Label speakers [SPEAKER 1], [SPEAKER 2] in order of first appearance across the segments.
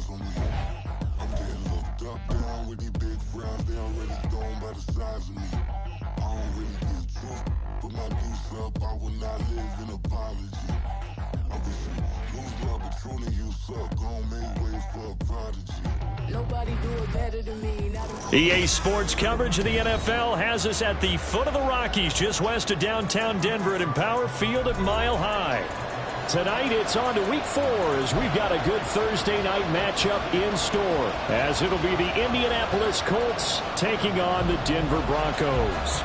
[SPEAKER 1] eyes on me. I'm getting looked up, down with these big frowns. They already thrown by the size of me. I don't really get truth, but my deuce up. I will not live in apology. I wish you lose love, but truly you suck. Gon' make way for a prodigy.
[SPEAKER 2] Nobody do it better than me.
[SPEAKER 3] EA Sports coverage of the NFL has us at the foot of the Rockies, just west of downtown Denver at Empower Field at Mile High. Tonight it's on to Week 4 as we've got a good Thursday night matchup in store, as it'll be the Indianapolis Colts taking on the Denver Broncos.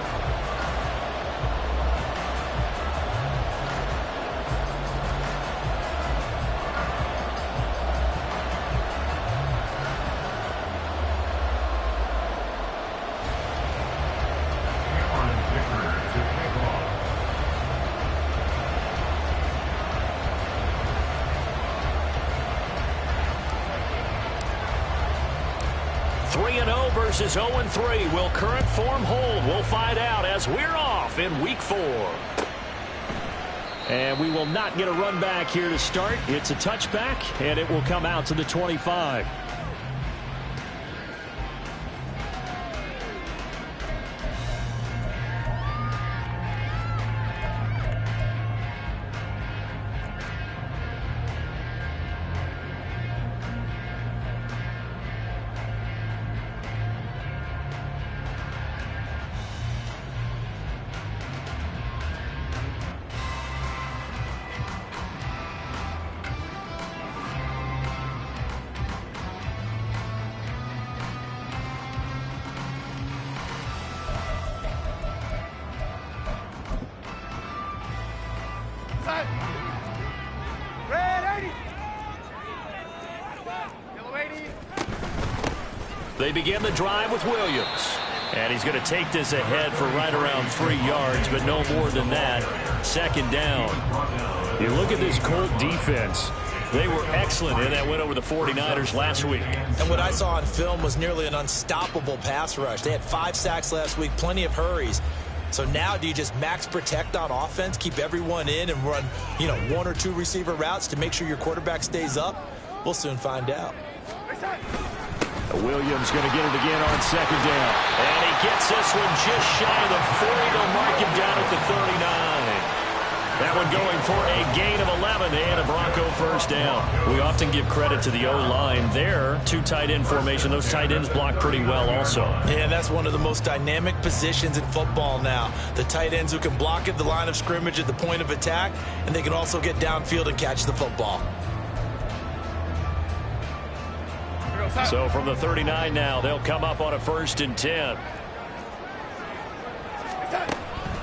[SPEAKER 3] Versus 0-3. Will current form hold? We'll find out as we're off in Week 4. And we will not get a run back here to start. It's a touchback, and it will come out to the 25. They begin the drive with Williams. And he's going to take this ahead for right around 3 yards, but no more than that. Second down. You look at this Colt defense. They were excellent in that win over the 49ers last week.
[SPEAKER 4] And what I saw on film was nearly an unstoppable pass rush. They had 5 sacks last week, plenty of hurries. So now do you just max protect on offense, keep everyone in and run, 1 or 2 receiver routes to make sure your quarterback stays up? We'll soon find out.
[SPEAKER 3] Williams going to get it again on second down. And he gets this one just shy of the 40. They'll mark him down at the 39. That one going for a gain of 11 and a Bronco first down. We often give credit to the O-line there. 2 tight end formation. Those tight ends block pretty well also.
[SPEAKER 4] Yeah, that's one of the most dynamic positions in football now. The tight ends who can block at the line of scrimmage at the point of attack, and they can also get downfield and catch the football.
[SPEAKER 3] So from the 39 now, they'll come up on a 1st and 10.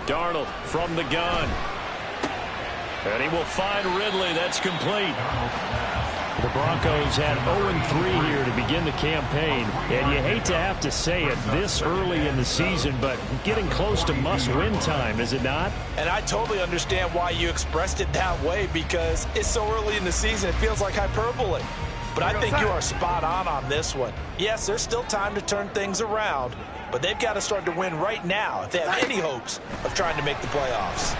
[SPEAKER 3] Darnold from the gun. And he will find Ridley. That's complete. The Broncos had 0-3 here to begin the campaign. And you hate to have to say it this early in the season, but getting close to must-win time, is it not?
[SPEAKER 4] And I totally understand why you expressed it that way, because it's so early in the season, it feels like hyperbole. But I think you are spot on this one. Yes, there's still time to turn things around, but they've got to start to win right now if they have any hopes of trying to make the playoffs.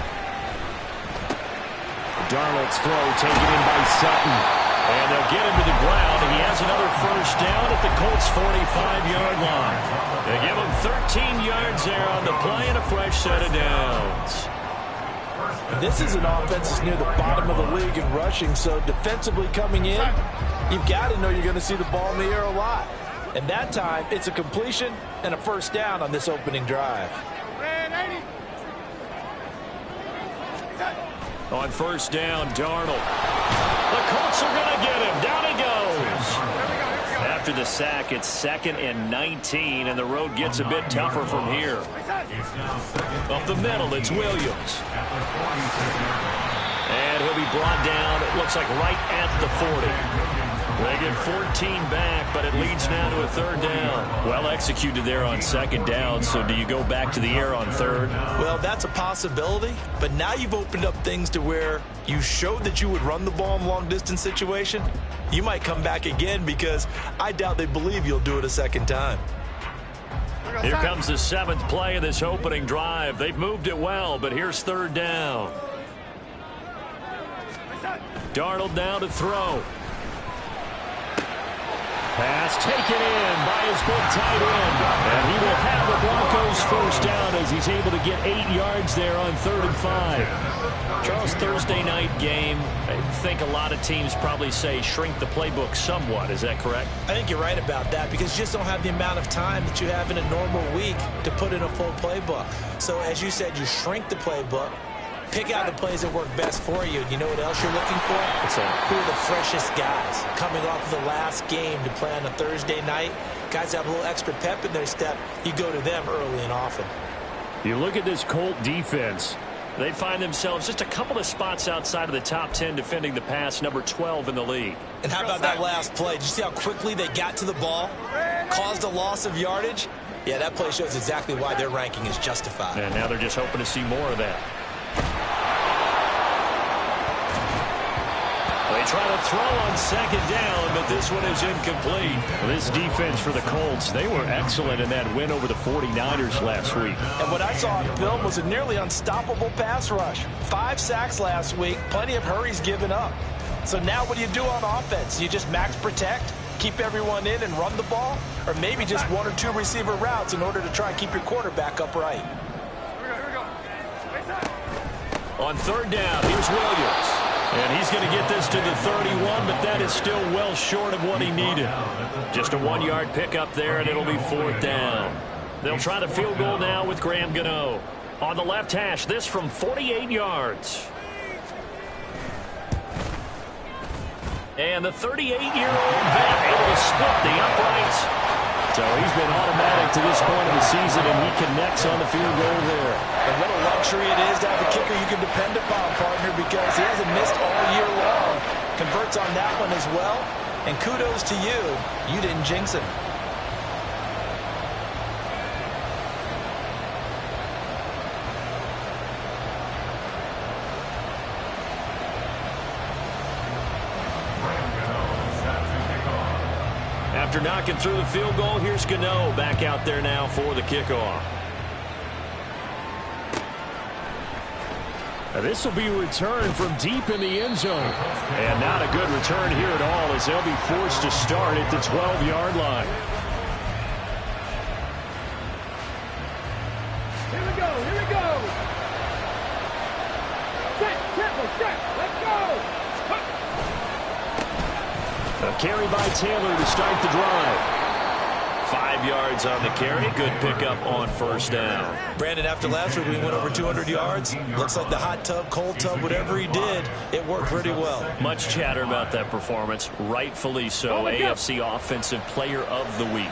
[SPEAKER 3] Darnold's throw taken in by Sutton. And they'll get him to the ground, and he has another first down at the Colts' 45-yard line. They give him 13 yards there on the play and a fresh set of downs.
[SPEAKER 4] This is an offense that's near the bottom of the league in rushing, so defensively coming in, you've got to know you're going to see the ball in the air a lot. And that time, it's a completion and a first down on this opening drive.
[SPEAKER 3] On first down, Darnold. The Colts are going to get him. Down he goes. After the sack, it's 2nd and 19, and the road gets a bit tougher from here. Up the middle, it's Williams. And he'll be brought down, it looks like right at the 40. They get 14 back, but it leads now to a 3rd down. Well executed there on 2nd down, so do you go back to the air on 3rd?
[SPEAKER 4] Well, that's a possibility, but now you've opened up things to where you showed that you would run the ball in long-distance situation. You might come back again, because I doubt they believe you'll do it a 2nd time.
[SPEAKER 3] Here comes the 7th play of this opening drive. They've moved it well, but here's 3rd down. Darnold now to throw. Pass taken in by his big tight end. And he will have the Broncos first down as he's able to get 8 yards there on 3rd and 5. Charles, Thursday night game, I think a lot of teams probably say shrink the playbook somewhat. Is that correct?
[SPEAKER 4] I think you're right about that because you just don't have the amount of time that you have in a normal week to put in a full playbook. So as you said, you shrink the playbook. Pick out the plays that work best for you. You know what else you're looking for?
[SPEAKER 3] What's that?
[SPEAKER 4] Who are the freshest guys coming off of the last game to play on a Thursday night? Guys have a little extra pep in their step. You go to them early and often.
[SPEAKER 3] You look at this Colt defense. They find themselves just a couple of spots outside of the top 10 defending the pass, number 12 in the league.
[SPEAKER 4] And how about that last play? Did you see how quickly they got to the ball? Caused a loss of yardage? Yeah, that play shows exactly why their ranking is justified.
[SPEAKER 3] And now they're just hoping to see more of that. They try to throw on 2nd down, but this one is incomplete. This defense for the Colts, they were excellent in that win over the 49ers last week.
[SPEAKER 4] And what I saw on film was a nearly unstoppable pass rush. 5 sacks last week, plenty of hurries given up. So now what do you do on offense? You just max protect, keep everyone in and run the ball? Or maybe just 1 or 2 receiver routes in order to try and keep your quarterback upright?
[SPEAKER 3] On 3rd down, here's Williams. And he's going to get this to the 31, but that is still well short of what he needed. Just a 1-yard pickup there, and it'll be 4th down. They'll try the field goal now with Graham Gano. On the left hash, this from 48 yards. And the 38-year-old vet able to split the uprights. So he's been automatic to this point of the season, and he connects on the field goal there.
[SPEAKER 4] And what a luxury it is to have a kicker you can depend upon, partner, because he hasn't missed all year long. Converts on that one as well. And kudos to you. You didn't jinx him.
[SPEAKER 3] After knocking through the field goal, here's Gano back out there now for the kickoff. This will be a return from deep in the end zone. And not a good return here at all as they'll be forced to start at the 12-yard line.
[SPEAKER 2] Here we go, here we go. Set, tempo, set, let's go.
[SPEAKER 3] A carry by Taylor to start the drive. 5 yards on the carry. Good pickup on 1st down.
[SPEAKER 4] Brandon, after last week we went over 200 yards. Looks like the hot tub, cold tub, whatever he did, it worked pretty well.
[SPEAKER 3] Much chatter about that performance. Rightfully so. AFC Offensive Player of the Week.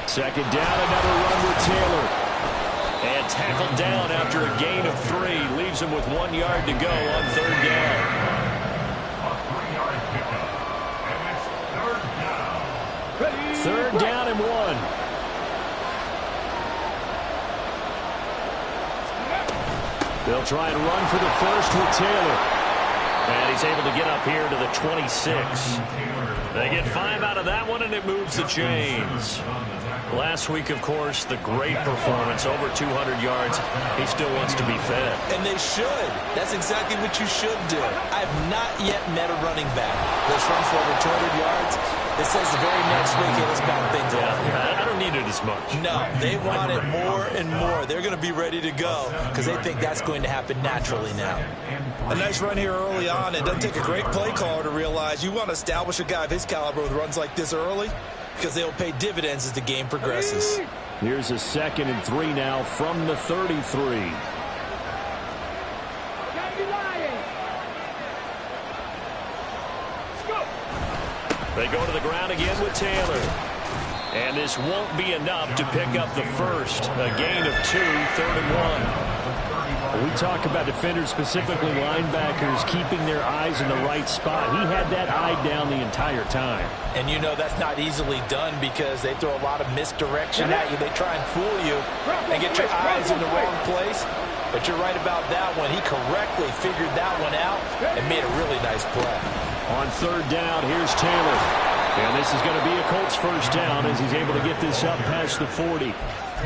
[SPEAKER 3] Second down, another run with Taylor. And tackled down after a gain of 3. Leaves him with 1 yard to go on 3rd down. Third down and 1. They'll try and run for the first with Taylor. And he's able to get up here to the 26. They get 5 out of that one, and it moves the chains. Last week, of course, the great performance, over 200 yards. He still wants to be fed.
[SPEAKER 4] And they should. That's exactly what you should do. I have not yet met a running back that's run for over 200 yards that says the very next week, hey, let's back things up.
[SPEAKER 3] I don't need it as much.
[SPEAKER 4] No, they want it more and more. They're going to be ready to go because they think that's going to happen naturally now. A nice run here early on. It doesn't take a great play caller to realize you want to establish a guy of his caliber with runs like this early because they'll pay dividends as the game progresses.
[SPEAKER 3] Here's a 2nd and 3 now from the 33. They go to the ground again with Taylor. And this won't be enough to pick up the first. A gain of 2, 3rd and 1. We talk about defenders, specifically linebackers, keeping their eyes in the right spot. He had that eye down the entire time.
[SPEAKER 4] And you know that's not easily done because they throw a lot of misdirection at you. They try and fool you and get your eyes in the wrong place. But you're right about that one. He correctly figured that one out and made a really nice play.
[SPEAKER 3] On 3rd down, here's Taylor. And this is going to be a Colts first down as he's able to get this up past the 40.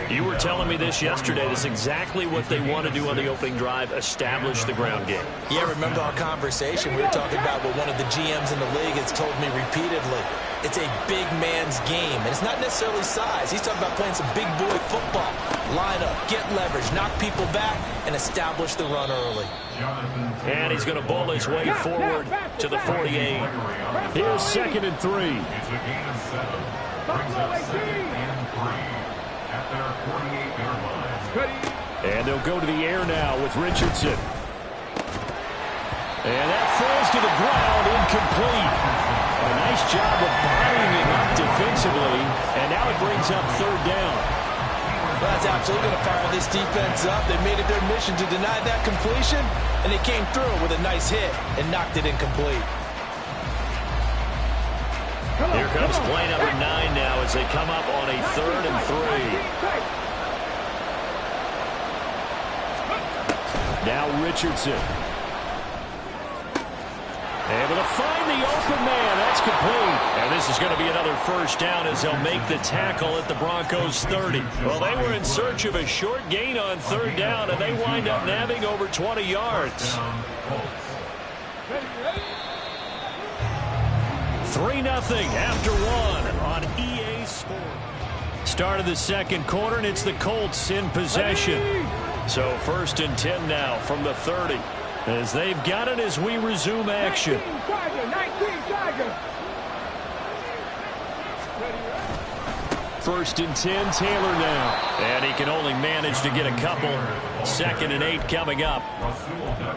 [SPEAKER 3] You were telling me this yesterday. This is exactly what they want to do on the opening drive, establish the ground game.
[SPEAKER 4] Yeah, remember our conversation? We were talking about what one of the GMs in the league has told me repeatedly. It's a big man's game, and it's not necessarily size. He's talking about playing some big boy football. Line up, get leverage, knock people back, and establish the run early.
[SPEAKER 3] And he's going to bowl his way forward to the 48. Here's 2nd and 3.
[SPEAKER 5] It's a gain of 7. Brings up 2nd and 3 at their 48-yard line.
[SPEAKER 3] And they'll go to the air now with Richardson. And that falls to the ground, incomplete. A nice job of bodying him up defensively, and now it brings up 3rd down.
[SPEAKER 4] Well, that's absolutely going to fire this defense up. They made it their mission to deny that completion, and they came through with a nice hit and knocked it incomplete.
[SPEAKER 3] Here comes play number 9 now as they come up on a 3rd and 3. Now Richardson. Able to find the open man. That's complete. And this is going to be another 1st down as they'll make the tackle at the Broncos' 30. Well, they were in search of a short gain on 3rd down, and they wind up nabbing over 20 yards. 3-0 after 1 on EA Sports. Start of the 2nd quarter, and it's the Colts in possession. So 1st and 10 now from the 30. As they've got it as we resume action. 1st and 10, Taylor now. And he can only manage to get a couple. 2nd and 8 coming up.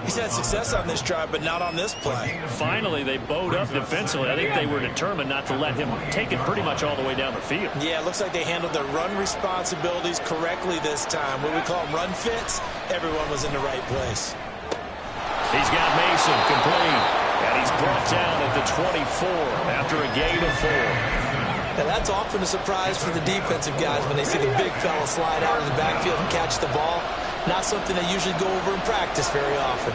[SPEAKER 4] He's had success on this drive, but not on this play.
[SPEAKER 3] Finally, they bowed up defensively. I think they were determined not to let him take it pretty much all the way down the field.
[SPEAKER 4] Yeah, it looks like they handled their run responsibilities correctly this time. What we call them run fits, everyone was in the right place.
[SPEAKER 3] He's got Mason complete, and he's brought down at the 24 after a gain of 4.
[SPEAKER 4] Now that's often a surprise for the defensive guys when they see the big fella slide out of the backfield and catch the ball. Not something they usually go over in practice very often.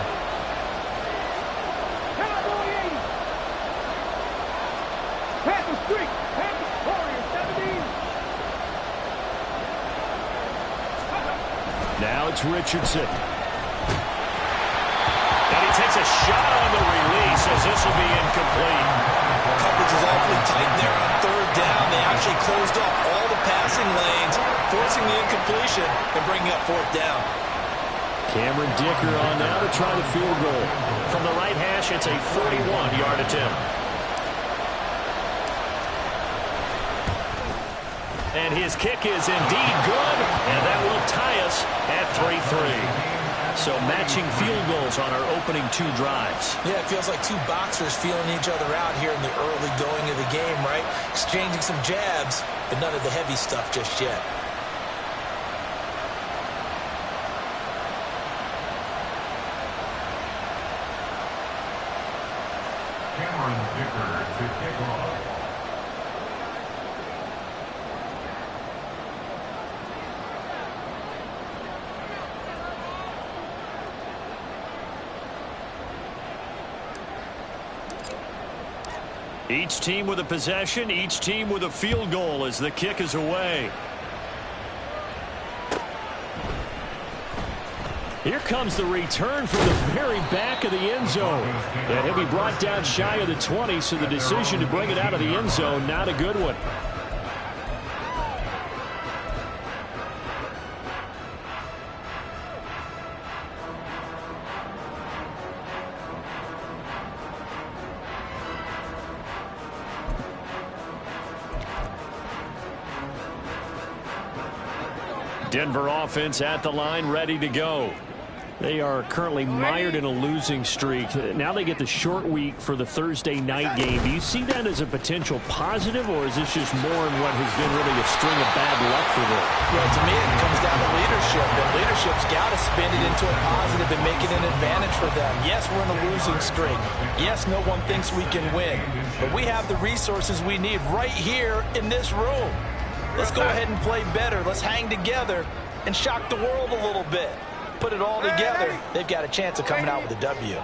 [SPEAKER 3] Now it's Richardson. And he takes a shot on the release as this will be incomplete.
[SPEAKER 4] Coverage is awfully tight there on 3rd down. They actually closed off all the passing lanes, forcing the incompletion and bringing up 4th down.
[SPEAKER 3] Cameron Dicker on now to try the field goal. From the right hash, it's a 41-yard attempt. And his kick is indeed good, and that will tie us at 3-3. So matching field goals on our opening 2 drives.
[SPEAKER 4] Yeah, it feels like 2 boxers feeling each other out here in the early going of the game, right? Exchanging some jabs, but none of the heavy stuff just yet.
[SPEAKER 5] Cameron Dicker to kick off.
[SPEAKER 3] Each team with a possession, each team with a field goal as the kick is away. Here comes the return from the very back of the end zone. And he'll be brought down shy of the 20, so the decision to bring it out of the end zone, not a good one. Denver offense at the line, ready to go. They are currently mired in a losing streak. Now they get the short week for the Thursday night game. Do you see that as a potential positive, or is this just more in what has been really a string of bad luck for them?
[SPEAKER 4] Well, to me, it comes down to leadership, and leadership's got to spin it into a positive and make it an advantage for them. Yes, we're in a losing streak. Yes, no one thinks we can win, but we have the resources we need right here in this room. Let's go ahead and play better. Let's hang together and shock the world a little bit. Put it all together, they've got a chance of coming out with a W.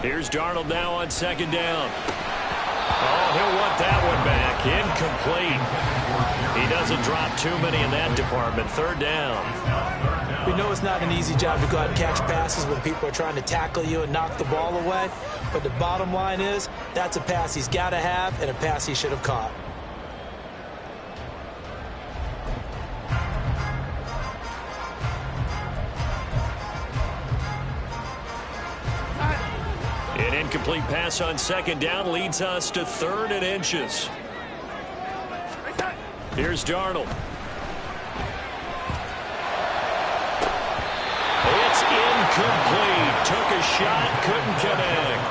[SPEAKER 3] Here's Darnold now on 2nd down. Oh, he'll want that one back. Incomplete. He doesn't drop too many in that department. Third down.
[SPEAKER 4] We know it's not an easy job to go out and catch passes when people are trying to tackle you and knock the ball away. But the bottom line is, that's a pass he's got to have and a pass he should have caught.
[SPEAKER 3] An incomplete pass on second down leads us to 3rd and inches. Here's Darnold. It's incomplete. Took a shot, couldn't connect.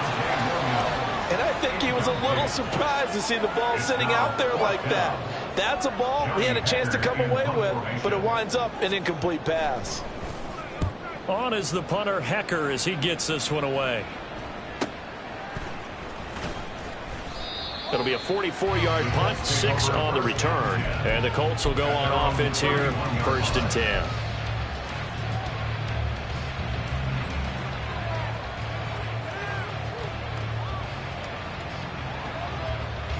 [SPEAKER 4] And I think he was a little surprised to see the ball sitting out there like that. That's a ball he had a chance to come away with, but it winds up an incomplete pass.
[SPEAKER 3] On is the punter, Hecker, as he gets this one away. It'll be a 44-yard punt, 6 on the return. And the Colts will go on offense here, 1st and 10.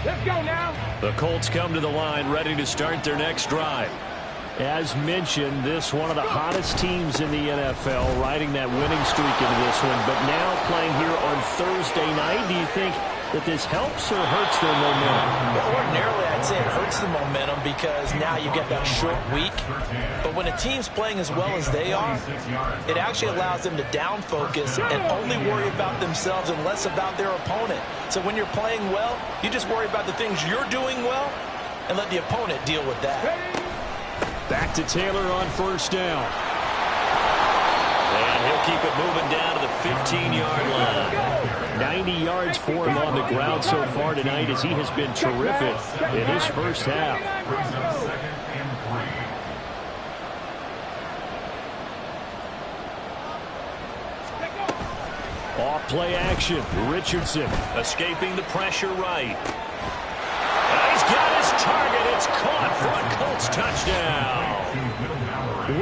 [SPEAKER 2] Let's go now.
[SPEAKER 3] The Colts come to the line, ready to start their next drive. As mentioned, this one of the hottest teams in the NFL, riding that winning streak into this one. But now playing here on Thursday night, do you think that this helps or hurts their momentum?
[SPEAKER 4] Well, ordinarily, I'd say it hurts the momentum because now you get that short week. But when a team's playing as well as they are, it actually allows them to down focus and only worry about themselves and less about their opponent. So when you're playing well, you just worry about the things you're doing well and let the opponent deal with that.
[SPEAKER 3] Back to Taylor on 1st down. And he'll keep it moving down to the 15-yard line. 90 yards for him on the ground so far tonight as he has been terrific in his first half. Off play action. Richardson escaping the pressure right. He's got his target. It's caught for a Colts touchdown.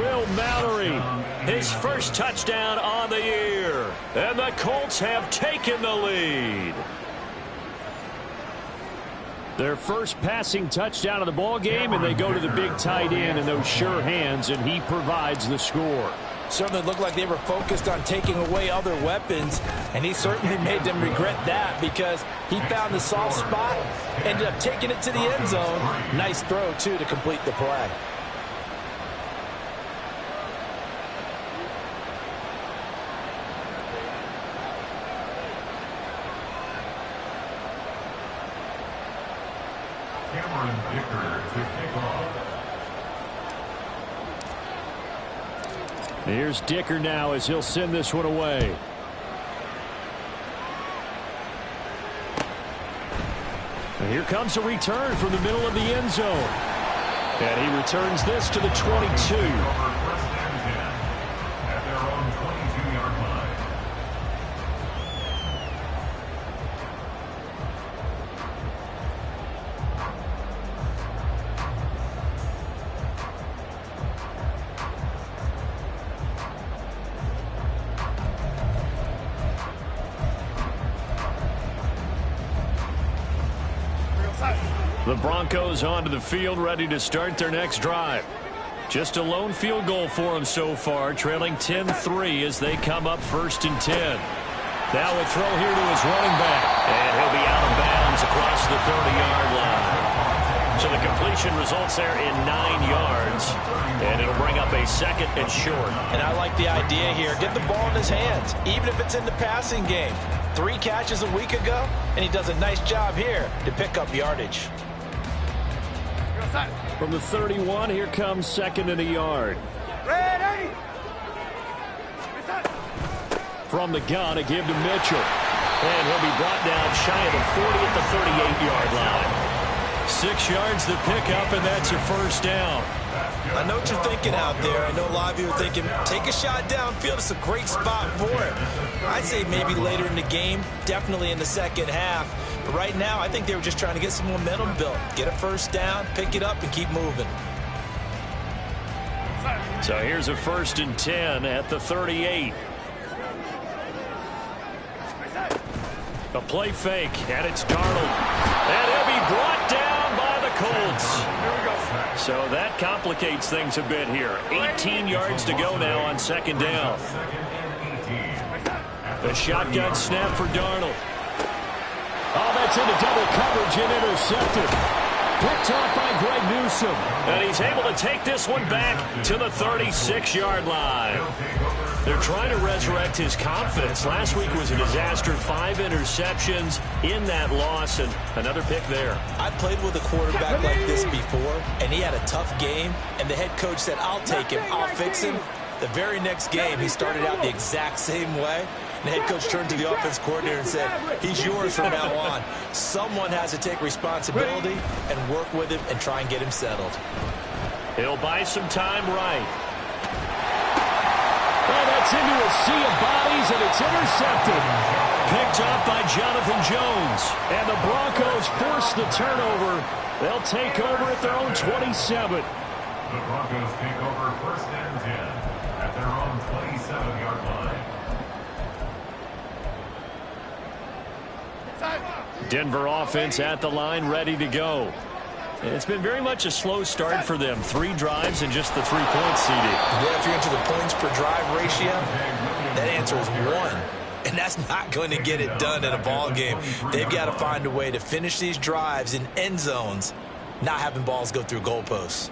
[SPEAKER 3] Will Mallory, his first touchdown on the year. And the Colts have taken the lead. Their first passing touchdown of the ball game, and they go to the big tight end in those sure hands, and he provides the score.
[SPEAKER 4] Certainly looked like they were focused on taking away other weapons, and he certainly made them regret that because he found the soft spot, ended up taking it to the end zone. Nice throw, too, to complete the play.
[SPEAKER 3] Here's Dicker now as he'll send this one away. And here comes a return from the middle of the end zone. And he returns this to the 22. The Broncos onto the field, ready to start their next drive. Just a lone field goal for them so far, trailing 10-3 as they come up 1st and 10. Now a throw here to his running back, and he'll be out of bounds across the 30-yard line. So the completion results there in 9 yards, and it'll bring up a 2nd and short.
[SPEAKER 4] And I like the idea here. Get the ball in his hands, even if it's in the passing game. 3 catches a week ago, and he does a nice job here to pick up yardage.
[SPEAKER 3] From the 31, here comes 2nd and a yard.
[SPEAKER 2] Ready.
[SPEAKER 3] From the gun, a give to Mitchell. And he'll be brought down shy of the 40 at the 38-yard line. 6 yards to pick up, and that's a 1st down.
[SPEAKER 4] I know what you're thinking out there. I know a lot of you are thinking, take a shot downfield. It's a great spot for it. I'd say maybe later in the game, definitely in the second half. But right now, I think they were just trying to get some momentum built. Get a 1st down, pick it up, and keep moving.
[SPEAKER 3] So here's a 1st and 10 at the 38. A play fake, and it's Darnold. And he'll be brought down by the Colts. So that complicates things a bit here. 18 yards to go now on second down. The shotgun snap for Darnold. Oh, that's into double coverage and intercepted. Picked off by Greg Newsome. And he's able to take this one back to the 36-yard line. They're trying to resurrect his confidence. Last week was a disaster. 5 interceptions in that loss, and another pick there.
[SPEAKER 4] I played with a quarterback like this before, and he had a tough game, and the head coach said, I'll take him, I'll fix him. The very next game, he started out the exact same way. And the head coach turned to the offense coordinator and said, he's yours from now on. Someone has to take responsibility and work with him and try and get him settled.
[SPEAKER 3] He'll buy some time right. Well, that's into a sea of bodies, and it's intercepted. Picked up by Jonathan Jones. And the Broncos force the turnover. They'll take over at their own 27.
[SPEAKER 5] The Broncos take over 1st and 10 at their own 27-yard line.
[SPEAKER 3] Denver offense at the line, ready to go. It's been very much a slow start for them. 3 drives and just the 3 points, CD.
[SPEAKER 4] Yeah, if you're into the points per drive ratio, that answer is 1. And that's not going to get it done in a ball game. They've got to find a way to finish these drives in end zones, not having balls go through goalposts.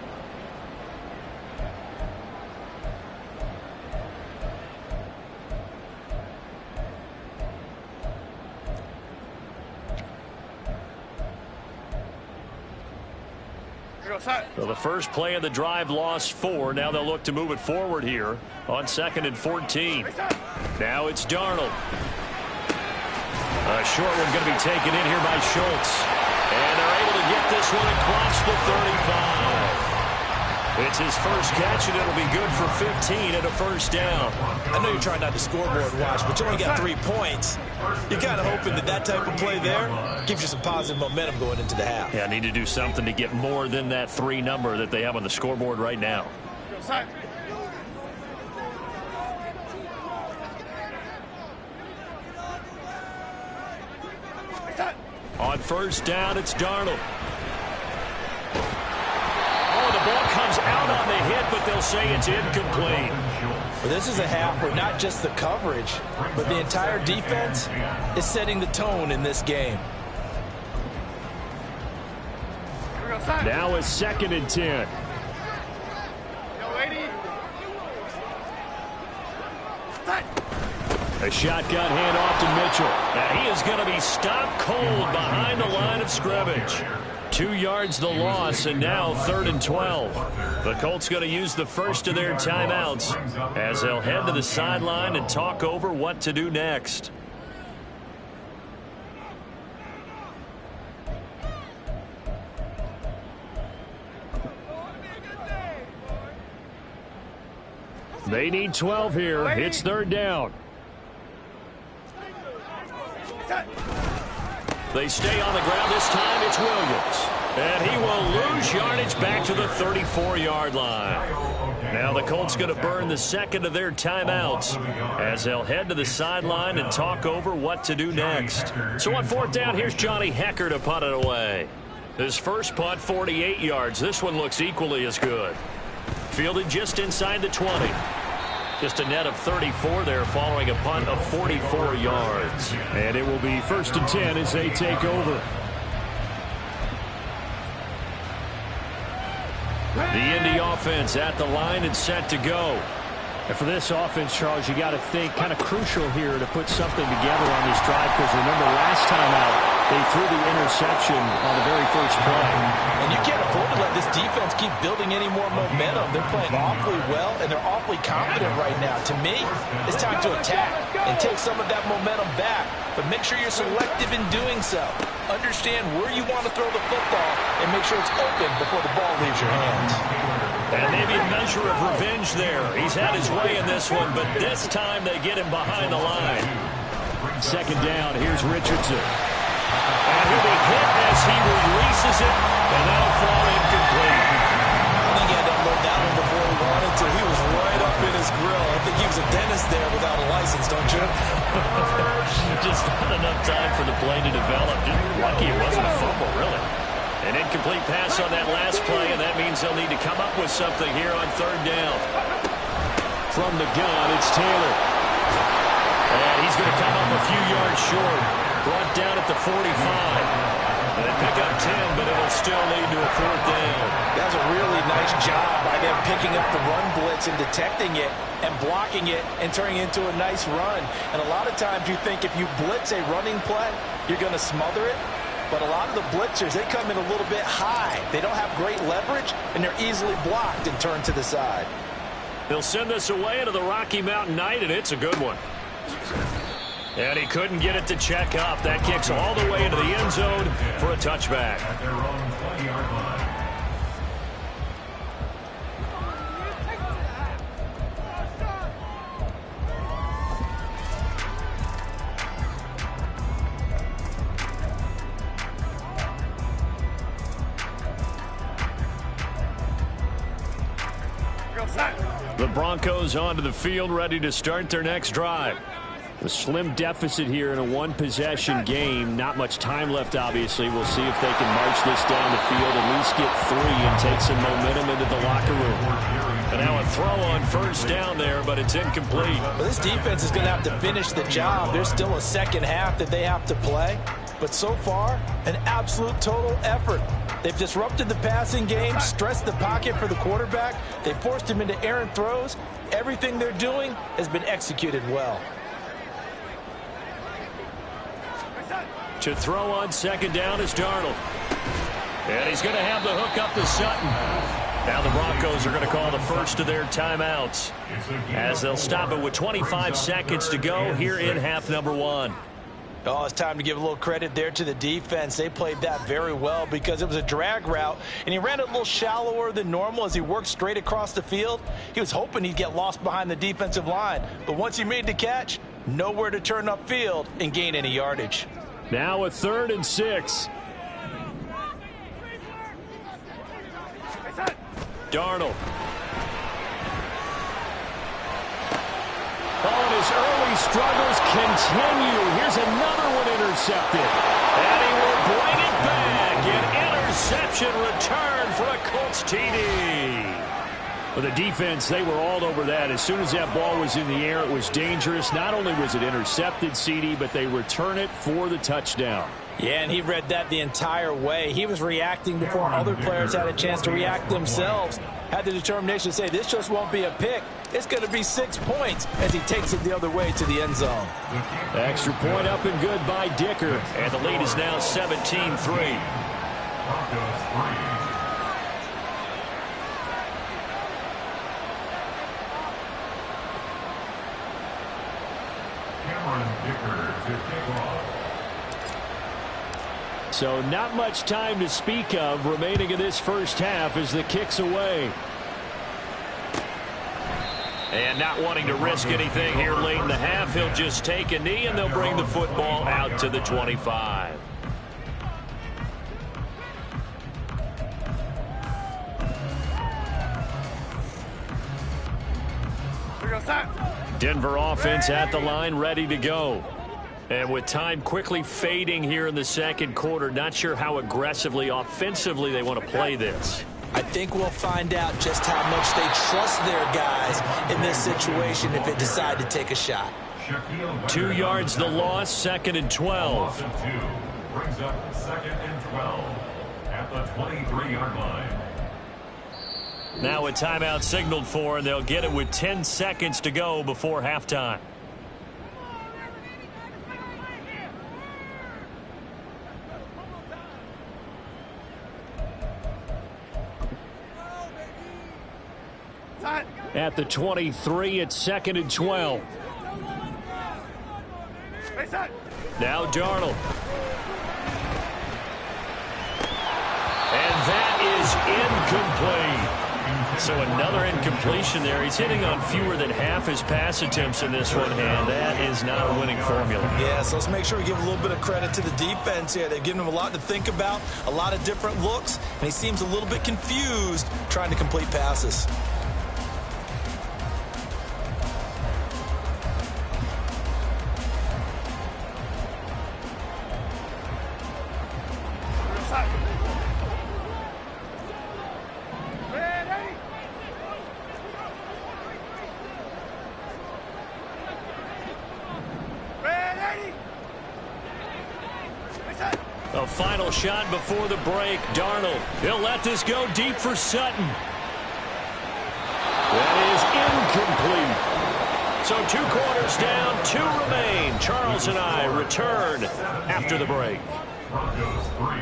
[SPEAKER 3] So the first play of the drive lost 4. Now they'll look to move it forward here on 2nd and 14. Now it's Darnold. A short one going to be taken in here by Schultz. And they're able to get this one across the 35. It's his first catch, and it'll be good for 15 and a first down.
[SPEAKER 4] I know you're trying not to scoreboard watch, but you only got 3 points. You're kind of hoping that that type of play there gives you some positive momentum going into the half.
[SPEAKER 3] Yeah, need to do something to get more than that 3 number that they have on the scoreboard right now. On first down, it's Darnold. Oh, the ball comes out on the hit, but they'll say it's incomplete.
[SPEAKER 4] Well, this is a half where not just the coverage, but the entire defense is setting the tone in this game.
[SPEAKER 3] Now it's 2nd and 10. A shotgun handoff to Mitchell. And he is going to be stopped cold behind the line of scrimmage. 2 yards the loss, and now 3rd and 12. The Colts going to use the first of their timeouts as they'll head to the sideline and talk over what to do next. They need 12 here. It's 3rd down. They stay on the ground. This time it's Williams. And he will lose yardage back to the 34-yard line. Now the Colts going to burn the second of their timeouts as they'll head to the sideline and talk over what to do next. So on 4th down, here's Johnny Hecker to punt it away. His first punt, 48 yards. This one looks equally as good. Fielded just inside the 20. Just a net of 34 there following a punt of 44 yards. And it will be 1st and 10 as they take over. The Indy offense at the line and set to go.
[SPEAKER 6] And for this offense, Charles, you got to think kind of crucial here to put something together on this drive, because remember last time out they threw the interception on the very first play.
[SPEAKER 4] And you can't afford to let this defense keep building any more momentum. They're playing awfully well, and they're awfully confident right now. To me, it's time to attack and take some of that momentum back. But make sure you're selective in doing so. Understand where you want to throw the football and make sure it's open before the ball leaves your hands.
[SPEAKER 3] And maybe a measure of revenge there. He's had his way in this one, but this time they get him behind the line.
[SPEAKER 6] 2nd down, here's Richardson.
[SPEAKER 3] And he'll be hit as he releases it, and that'll fall incomplete.
[SPEAKER 4] I think he had that pulled that one before he wanted to. He was right up in his grill. I think he was a dentist there without a license, don't you?
[SPEAKER 3] Just not enough time for the play to develop. Just lucky it wasn't a fumble, really. An incomplete pass on that last play, and that means they'll need to come up with something here on third down. From the gun, it's Taylor. And he's going to come up a few yards short. Brought down at the 45. And they pick up 10, but it'll still lead to a fourth down.
[SPEAKER 4] That was a really nice job by them picking up the run blitz and detecting it and blocking it and turning it into a nice run. And a lot of times you think if you blitz a running play, you're going to smother it. But a lot of the blitzers, they come in a little bit high. They don't have great leverage, and they're easily blocked and turned to the side.
[SPEAKER 3] They'll send us away into the Rocky Mountain night, and it's a good one. And he couldn't get it to check up. That kicks all the way into the end zone for a touchback.
[SPEAKER 5] At their own 20-yard line.
[SPEAKER 3] The Broncos onto the field, ready to start their next drive. A slim deficit here in a one-possession game. Not much time left, obviously. We'll see if they can march this down the field, at least get 3 and take some momentum into the locker room. And now a throw on first down there, but it's incomplete.
[SPEAKER 4] Well, this defense is going to have to finish the job. There's still a second half that they have to play. But so far, an absolute total effort. They've disrupted the passing game, stressed the pocket for the quarterback. They forced him into errant throws. Everything they're doing has been executed well.
[SPEAKER 3] To throw on second down is Darnold. And he's going to have the hook up to Sutton. Now the Broncos are going to call the first of their timeouts as they'll stop it with 25 seconds to go here in half number 1.
[SPEAKER 4] Oh, it's time to give a little credit there to the defense. They played that very well because it was a drag route, and he ran it a little shallower than normal as he worked straight across the field. He was hoping he'd get lost behind the defensive line, but once he made the catch, nowhere to turn upfield and gain any yardage.
[SPEAKER 3] Now a 3rd and 6. Darnold. Oh, and his early struggles continue. Here's another one intercepted. And he will bring it back. An interception return for a Colts TD. For the defense, they were all over that. As soon as that ball was in the air, it was dangerous. Not only was it intercepted, CD, but they return it for the touchdown.
[SPEAKER 4] Yeah, and he read that the entire way. He was reacting before other players had a chance to react themselves. Had the determination to say, this just won't be a pick. It's going to be 6 points as he takes it the other way to the end zone.
[SPEAKER 3] Extra point up and good by Dicker. And the lead is now 17-3.
[SPEAKER 5] Broncos 3.
[SPEAKER 3] So not much time to speak of remaining in this first half as the kick's away. And not wanting to risk anything here late in the half, he'll just take a knee and they'll bring the football out to the 25. Denver offense at the line, ready to go. And with time quickly fading here in the second quarter, not sure how aggressively, offensively they want to play this.
[SPEAKER 4] I think we'll find out just how much they trust their guys in this situation if they decide to take a shot.
[SPEAKER 3] 2 yards the loss, 2nd and 12.
[SPEAKER 5] Brings up 2nd and 12 at the 23-yard line.
[SPEAKER 3] Now a timeout signaled for, and they'll get it with 10 seconds to go before halftime. At the 23, it's 2nd and 12. Now Darnold. And that is incomplete. So another incompletion there. He's hitting on fewer than half his pass attempts in this one, and that is not a winning formula.
[SPEAKER 4] Yeah, so let's make sure we give a little bit of credit to the defense here. They've given him a lot to think about, a lot of different looks, and he seems a little bit confused trying to complete passes.
[SPEAKER 3] A final shot before the break. Darnold, he'll let this go deep for Sutton. That is incomplete. So 2 quarters down, 2 remain. Charles and I return after the break.
[SPEAKER 5] Broncos 3.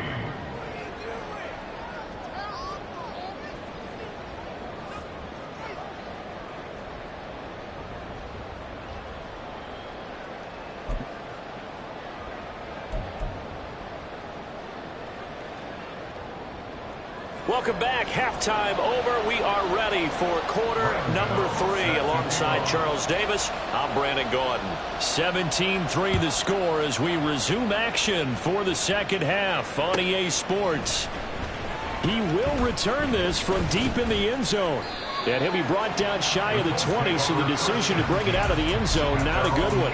[SPEAKER 3] Welcome back. Halftime over. We are ready for quarter number 3. Alongside Charles Davis, I'm Brandon Gordon. 17-3 the score as we resume action for the second half on EA Sports. He will return this from deep in the end zone. And he'll be brought down shy of the 20, so the decision to bring it out of the end zone, not a good one.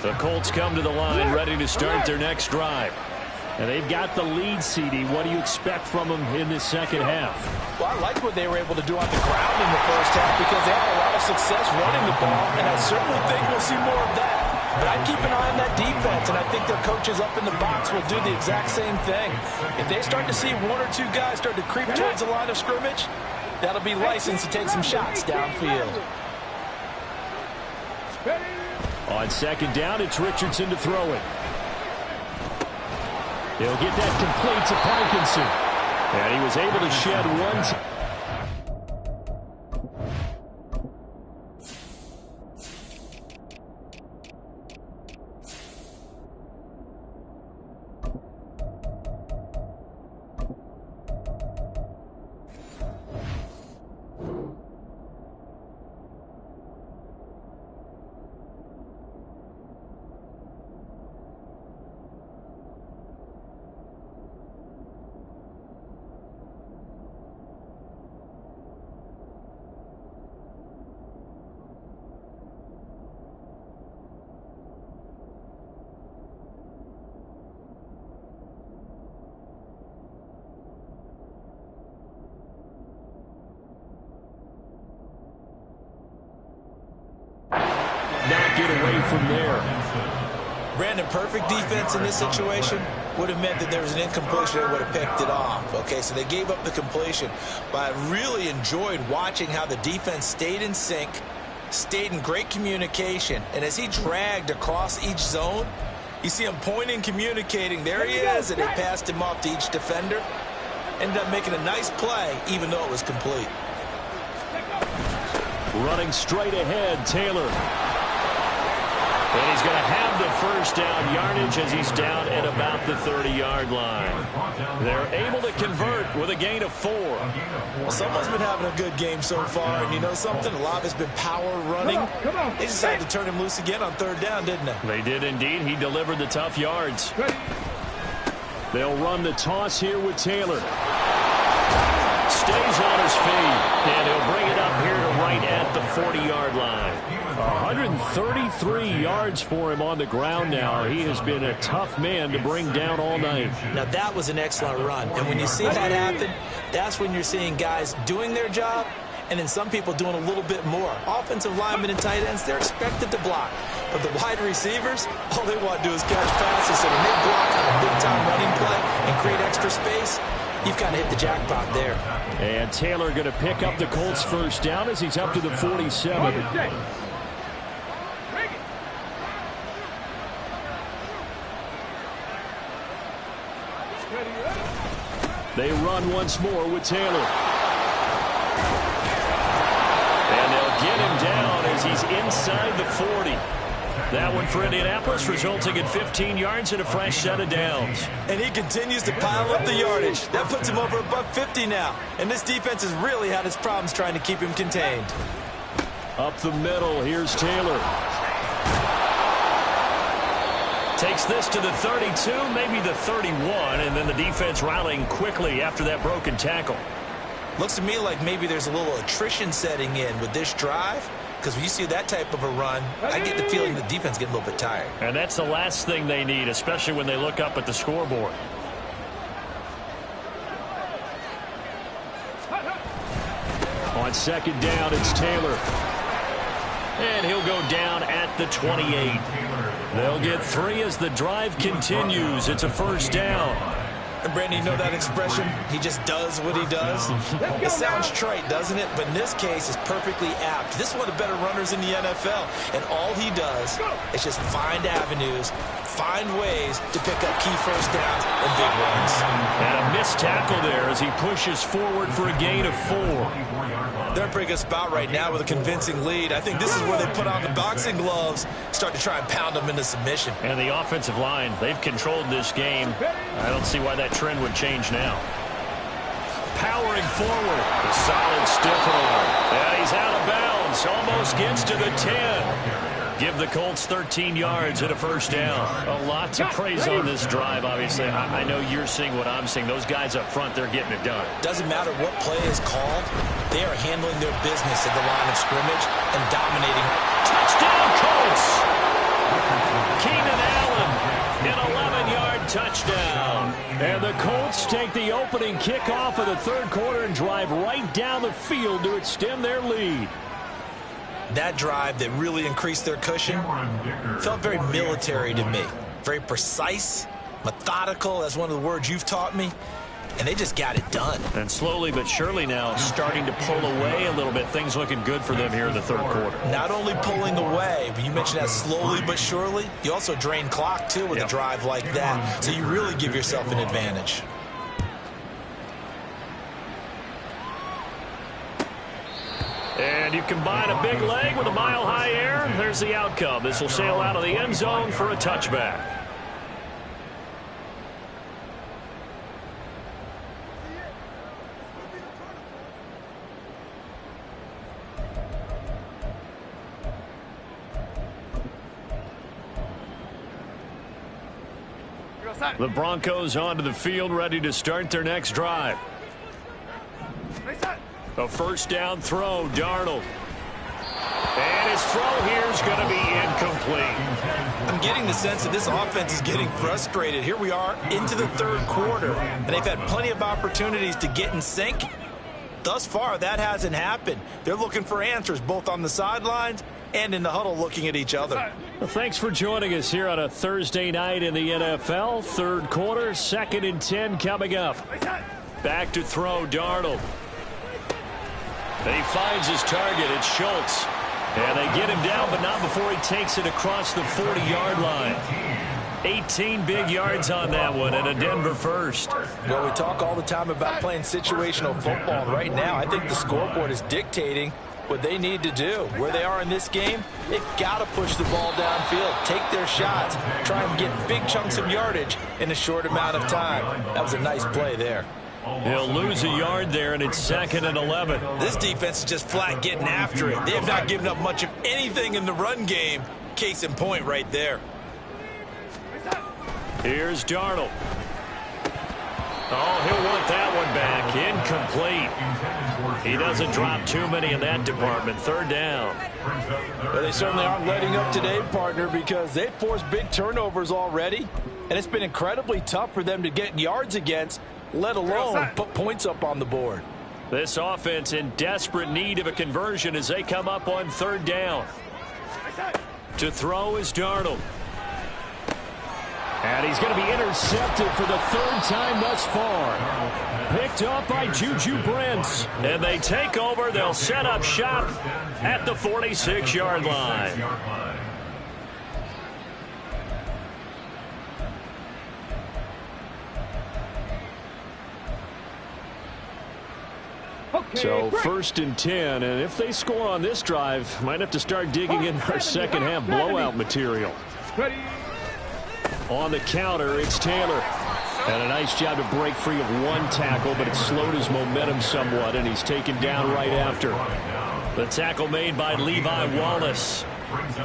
[SPEAKER 3] The Colts come to the line, ready to start their next drive. And they've got the lead, CD. What do you expect from them in this second half?
[SPEAKER 4] Well, I like what they were able to do on the ground in the first half because they had a lot of success running the ball, and I certainly think we'll see more of that. But I'd keep an eye on that defense, and I think their coaches up in the box will do the exact same thing. If they start to see 1 or 2 guys start to creep towards the line of scrimmage, that'll be license to take some shots downfield.
[SPEAKER 3] On second down, it's Richardson to throw it. He'll get that complete to Parkinson. And he was able to shed one. Not get away from there.
[SPEAKER 4] Brandon, perfect defense in this situation would have meant that there was an incompletion that would have picked it off. Okay, so they gave up the completion. But I really enjoyed watching how the defense stayed in sync, stayed in great communication. And as he dragged across each zone, you see him pointing, communicating. There he is, and they passed him off to each defender. Ended up making a nice play, even though it was complete.
[SPEAKER 3] Running straight ahead, Taylor. And he's going to have the first down yardage as he's down at about the 30-yard line. They're able to convert with a gain of 4.
[SPEAKER 4] Well, someone's been having a good game so far, and you know something? A lot of it's been power running. They decided to turn him loose again on 3rd down, didn't they?
[SPEAKER 3] They did indeed. He delivered the tough yards. They'll run the toss here with Taylor. Stays on his feet, and he'll bring it up here to right at the 40-yard line. 133 yards for him on the ground now. He has been a tough man to bring down all night.
[SPEAKER 4] Now, that was an excellent run. And when you see that happen, that's when you're seeing guys doing their job and then some people doing a little bit more. Offensive linemen and tight ends, they're expected to block. But the wide receivers, all they want to do is catch passes. So when they block on a big-time running play and create extra space, you've kind of hit the jackpot there.
[SPEAKER 3] And Taylor going to pick up the Colts first down as he's up to the 47. They run once more with Taylor. And they'll get him down as he's inside the 40. That one for Indianapolis, resulting in 15 yards and a fresh set of downs.
[SPEAKER 4] And he continues to pile up the yardage. That puts him over $150 now. And this defense has really had its problems trying to keep him contained.
[SPEAKER 3] Up the middle, here's Taylor. Takes this to the 32, maybe the 31, and then the defense rallying quickly after that broken tackle.
[SPEAKER 4] Looks to me like maybe there's a little attrition setting in with this drive, because when you see that type of a run, I get the feeling the defense getting a little bit tired.
[SPEAKER 3] And that's the last thing they need, especially when they look up at the scoreboard. On second down, it's Taylor. And he'll go down at the 28. They'll get 3 as the drive continues. It's a first down.
[SPEAKER 4] And Brandon, you know that expression? He just does what he does. It sounds trite, doesn't it? But in this case, it's perfectly apt. This is one of the better runners in the NFL. And all he does is just find avenues, find ways to pick up key first downs and big runs.
[SPEAKER 3] And a missed tackle there as he pushes forward for a gain of 4.
[SPEAKER 4] They're in a pretty good spot right now with a convincing lead. I think this is where they put on the boxing gloves, start to try and pound them into submission.
[SPEAKER 3] And the offensive line, they've controlled this game. I don't see why that trend would change now. Powering forward. A solid stiff arm. And he's out of bounds. Almost gets to the 10. Give the Colts 13 yards and a first down. A lot to praise on this drive, obviously. I know you're seeing what I'm seeing. Those guys up front, they're getting it done.
[SPEAKER 4] Doesn't matter what play is called. They are handling their business at the line of scrimmage and dominating.
[SPEAKER 3] Touchdown, Colts! Keenan Allen, an 11-yard touchdown. And the Colts take the opening kickoff of the third quarter and drive right down the field to extend their lead.
[SPEAKER 4] That drive that really increased their cushion felt very military to me. Very precise, methodical, that's one of the words you've taught me. And they just got it done.
[SPEAKER 3] And slowly but surely now starting to pull away a little bit. Things looking good for them here in the third quarter.
[SPEAKER 4] Not only pulling away, but you mentioned that slowly but surely. You also drain clock, too, with a drive like that. So you really give yourself an advantage.
[SPEAKER 3] And you combine a big leg with a mile-high air. There's the outcome. This will sail out of the end zone for a touchback. The Broncos onto the field, ready to start their next drive. A first down throw, Darnold. And his throw here is going to be incomplete.
[SPEAKER 4] I'm getting the sense that this offense is getting frustrated. Here we are into the third quarter, and they've had plenty of opportunities to get in sync. Thus far, that hasn't happened. They're looking for answers both on the sidelines and in the huddle looking at each other.
[SPEAKER 3] Well, thanks for joining us here on a Thursday night in the NFL. Third quarter, 2nd and 10 coming up. Back to throw, Darnold. And he finds his target. It's Schultz. And they get him down, but not before he takes it across the 40-yard line. 18 big yards on that one, and a Denver first.
[SPEAKER 4] Well, we talk all the time about playing situational football. Right now, I think the scoreboard is dictating what they need to do. Where they are in this game, they've got to push the ball downfield, take their shots, try and get big chunks of yardage in a short amount of time. That was a nice play there.
[SPEAKER 3] He'll lose a yard there, and it's 2nd and 11.
[SPEAKER 4] This defense is just flat getting after it. They have not given up much of anything in the run game. Case in point right there.
[SPEAKER 3] Here's Darnold. Oh, he'll want that one back. Incomplete. He doesn't drop too many in that department. Third down.
[SPEAKER 4] Well, they certainly aren't letting up today, partner, because they've forced big turnovers already, and it's been incredibly tough for them to get yards against, let alone put points up on the board.
[SPEAKER 3] This offense in desperate need of a conversion as they come up on third down. To throw is Darnold. And he's going to be intercepted for the third time thus far. Picked up by Juju Brents. And they take over. They'll set up shop at the 46-yard line. So 1st and 10, and if they score on this drive, might have to start digging in our second half blowout material. On the counter, it's Taylor. And a nice job to break free of one tackle, but it slowed his momentum somewhat, and he's taken down right after. The tackle made by Levi Wallace.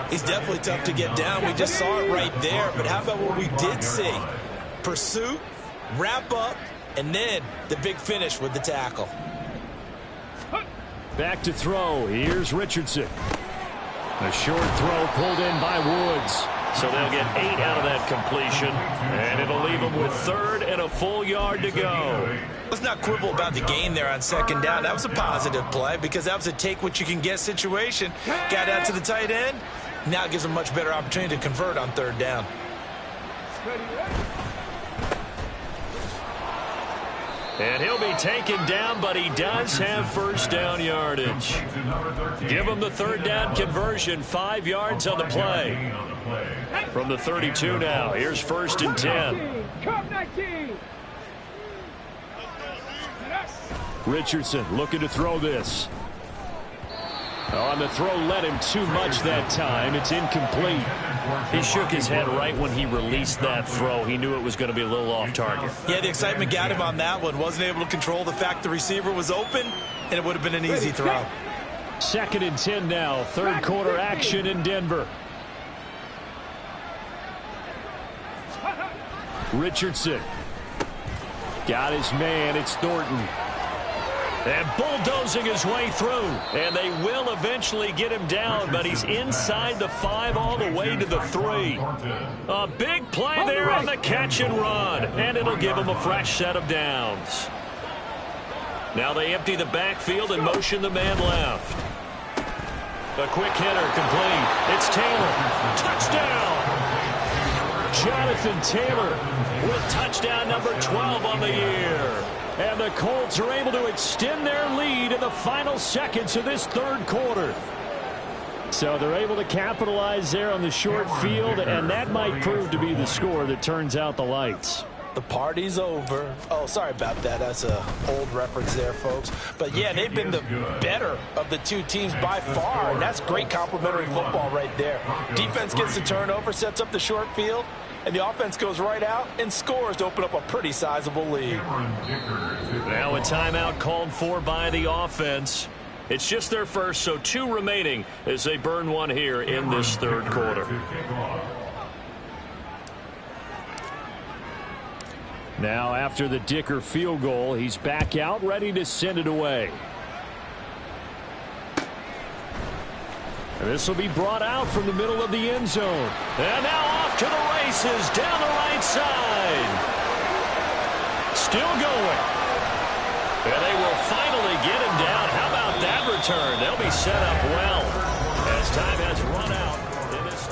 [SPEAKER 4] He's definitely tough to get down. We just saw it right there, but how about what we did see? Pursuit, wrap up, and then the big finish with the tackle.
[SPEAKER 3] Back to throw. Here's Richardson. A short throw pulled in by Woods. So they'll get 8 out of that completion, and it'll leave them with 3rd and a full yard to go.
[SPEAKER 4] Let's not quibble about the gain there on 2nd down. That was a positive play because that was a take-what-you-can-get situation. Got out to the tight end. Now it gives them a much better opportunity to convert on 3rd down.
[SPEAKER 3] And he'll be taken down, but he does have 1st down yardage. Give him the 3rd down conversion, 5 yards on the play. From the 32 now, here's 1st and 10. Richardson looking to throw this. On the throw, led him too much that time. It's incomplete. He shook his head right when he released that throw. He knew it was going to be a little off target.
[SPEAKER 4] Yeah, the excitement got him on that one. Wasn't able to control the fact the receiver was open, and it would have been an easy throw.
[SPEAKER 3] 2nd and 10 now. 3rd quarter action in Denver. Richardson. Got his man. It's Thornton. And bulldozing his way through. And they will eventually get him down, but he's inside the 5 all the way to the 3. A big play there on the catch and run. And it'll give him a fresh set of downs. Now they empty the backfield and motion the man left. A quick hitter complete. It's Taylor. Touchdown! Jonathan Taylor with touchdown number 12 on the year. And the Colts are able to extend their lead in the final seconds of this 3rd quarter. So they're able to capitalize there on the short field, and that might prove to be the score that turns out the lights.
[SPEAKER 4] The party's over. Oh, sorry about that. That's an old reference there, folks. But, yeah, they've been the better of the two teams by far, and that's great complimentary football right there. Defense gets the turnover, sets up the short field, and the offense goes right out and scores to open up a pretty sizable lead.
[SPEAKER 3] Now a timeout called for by the offense. It's just their first, so 2 remaining as they burn one here in this 3rd quarter. Now after the Dicker field goal, he's back out ready to send it away. And this will be brought out from the middle of the end zone. And now off to the races down the right side. Still going. And they will finally get him down. How about that return? They'll be set up well as time has run out in this.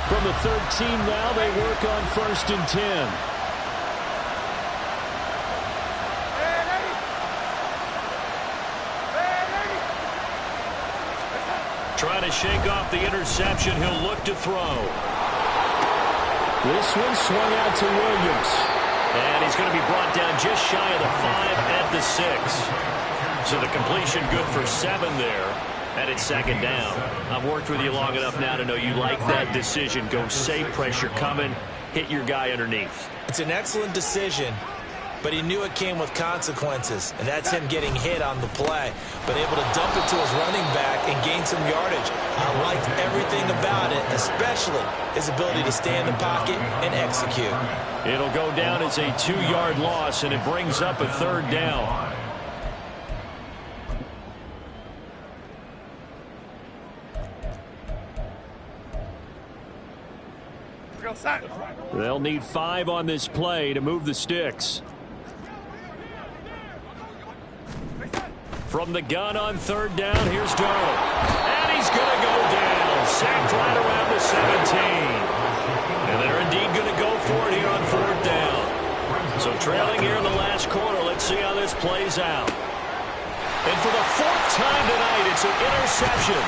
[SPEAKER 3] From the 13 now, they work on 1st and 10. Trying to shake off the interception. He'll look to throw. This one swung out to Williams. And he's going to be brought down just shy of the 5 at the 6. So the completion good for 7 there. And it's 2nd down. I've worked with you long enough now to know you like that decision. Go safe, pressure coming, hit your guy underneath.
[SPEAKER 4] It's an excellent decision, but he knew it came with consequences, and that's him getting hit on the play, but able to dump it to his running back and gain some yardage. I liked everything about it, especially his ability to stay in the pocket and execute.
[SPEAKER 3] It'll go down as a 2-yard loss, and it brings up a 3rd down. They'll need 5 on this play to move the sticks. From the gun on 3rd down, here's Darnold. And he's going to go down. Sacked right around the 17. And they're indeed going to go for it here on 4th down. So trailing here in the last quarter, let's Let's see how this plays out. And for the fourth time tonight, it's an interception.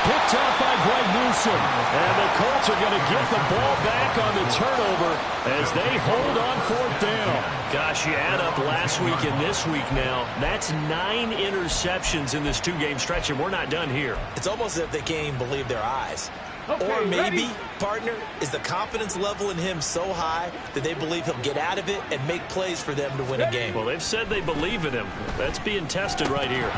[SPEAKER 3] Picked up by Greg Newsome. And the Colts are going to get the ball back on the turnover as they hold on fourth down. Gosh, you add up last week and this week now. That's 9 interceptions in this 2-game stretch, and we're not done here.
[SPEAKER 4] It's almost as if they can't even believe their eyes. Or maybe, partner, is the confidence level in him so high that they believe he'll get out of it and make plays for them to win a game.
[SPEAKER 3] Well, they've said they believe in him. That's being tested right here.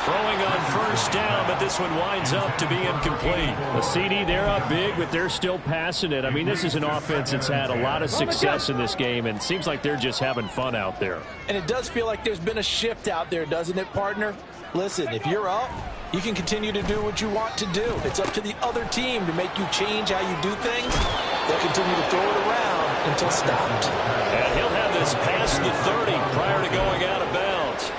[SPEAKER 3] Throwing on first down, but this one winds up to be incomplete.
[SPEAKER 6] The CD, they're up big, but they're still passing it. I mean, this is an offense that's had a lot of success in this game, and it seems like they're just having fun out there.
[SPEAKER 4] And it does feel like there's been a shift out there, doesn't it, partner? Listen, if you're up, you can continue to do what you want to do. It's up to the other team to make you change how you do things. They'll continue to throw it around until stopped.
[SPEAKER 3] And he'll have this past the 30 prior to going out of bounds.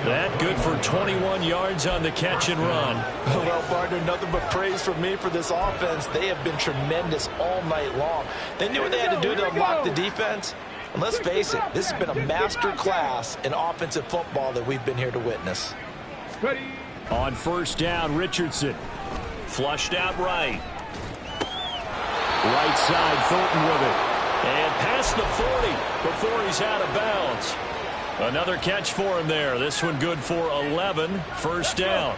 [SPEAKER 3] That good for 21 yards on the catch and run.
[SPEAKER 4] Well, partner, nothing but praise from me for this offense. They have been tremendous all night long. They knew what they had to do to unlock the defense. And let's face it, this has been a master class in offensive football that we've been here to witness.
[SPEAKER 6] On first down, Richardson.
[SPEAKER 3] Flushed out right.
[SPEAKER 6] Right side, Fulton with it.
[SPEAKER 3] And past the 40 before he's out of bounds. Another catch for him there. This one good for 11. First down.